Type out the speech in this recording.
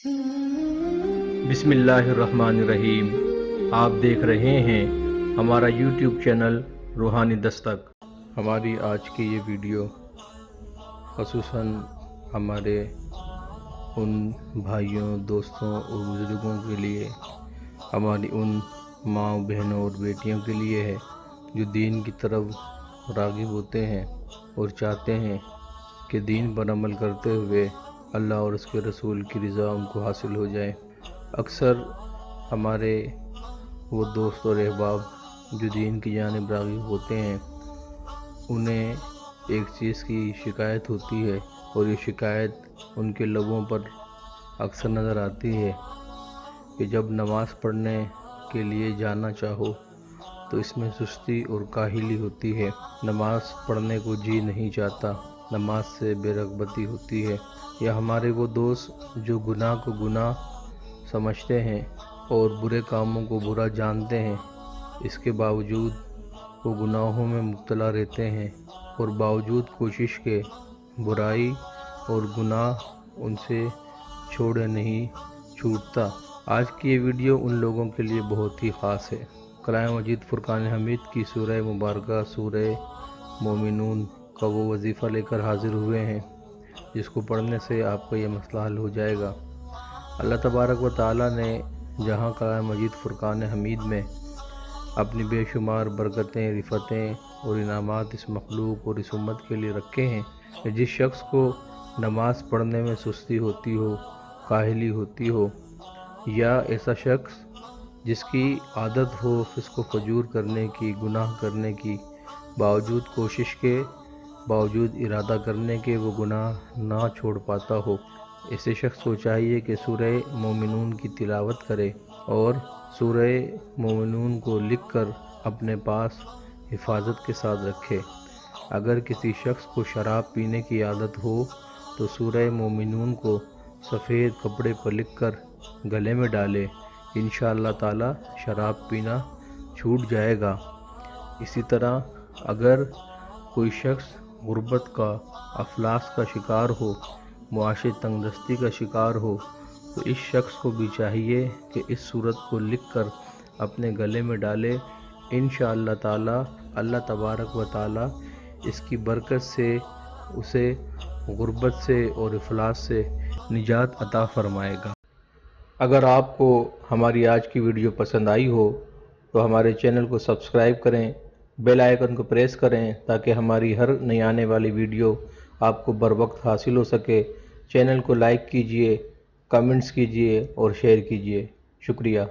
बिस्मिल्लाहिर्रहमानिर्रहीम। आप देख रहे हैं हमारा यूट्यूब चैनल रूहानी दस्तक। हमारी आज की ये वीडियो ख़ुसूसन हमारे उन भाइयों, दोस्तों और बुज़ुर्गों के लिए, हमारी उन माँ, बहनों और बेटियों के लिए है जो दीन की तरफ राग़िब होते हैं और चाहते हैं कि दीन पर अमल करते हुए अल्लाह और उसके रसूल की रज़ा उनको हासिल हो जाए। अक्सर हमारे वो दोस्त और अहबाब जो दीन की जानिब राग़िब होते हैं, उन्हें एक चीज़ की शिकायत होती है और ये शिकायत उनके लबों पर अक्सर नज़र आती है कि जब नमाज़ पढ़ने के लिए जाना चाहो तो इसमें सुस्ती और काहिली होती है। नमाज़ पढ़ने को जी नहीं चाहता, नमाज से बेरग़बती होती है। या हमारे वो दोस्त जो गुनाह को गुनाह समझते हैं और बुरे कामों को बुरा जानते हैं, इसके बावजूद वो गुनाहों में मुब्तला रहते हैं और बावजूद कोशिश के बुराई और गुनाह उनसे छोड़े नहीं छूटता। आज की ये वीडियो उन लोगों के लिए बहुत ही ख़ास है। कलाम मजीद फुरकान हमीद की सूरह मुबारका सूरह मोमिनून का वो वजीफ़ा लेकर हाज़िर हुए हैं जिसको पढ़ने से आपका ये मसला हल हो जाएगा। अल्लाह तबारक व तआला ने जहाँ कलाम मजीद फुरकान हमीद में अपनी बेशुमार बरकतें, रिफ़तें और इनामात इस मखलूक और इस उम्मत के लिए रखे हैं कि जिस शख्स को नमाज़ पढ़ने में सुस्ती होती हो, काहिली होती हो, या ऐसा शख्स जिसकी आदत हो फिस्को फजूर करने की, गुनाह करने की, बावजूद कोशिश के, बावजूद इरादा करने के वो गुनाह ना छोड़ पाता हो, ऐसे शख्स को चाहिए कि सूरह मोमिनून की तिलावत करे और सूरह मोमिनून को लिखकर अपने पास हिफाजत के साथ रखे। अगर किसी शख्स को शराब पीने की आदत हो तो सूरह मोमिनून को सफ़ेद कपड़े पर लिखकर गले में डाले, इंशाअल्लाह ताला शराब पीना छूट जाएगा। इसी तरह अगर कोई शख्स गुर्बत का, अफलास का शिकार हो, मुआशी तंगदस्ती का शिकार हो, तो इस शख्स को भी चाहिए कि इस सूरत को लिखकर अपने गले में डाले। इंशाअल्लाह ताला अल्लाह तबारक व ताला इसकी बरकत से उसे गुर्बत से और अफलास से निजात अता फरमाएगा। अगर आपको हमारी आज की वीडियो पसंद आई हो तो हमारे चैनल को सब्सक्राइब करें, बेल आइकन को प्रेस करें ताकि हमारी हर नई आने वाली वीडियो आपको बर वक्त हासिल हो सके। चैनल को लाइक कीजिए, कमेंट्स कीजिए और शेयर कीजिए। शुक्रिया।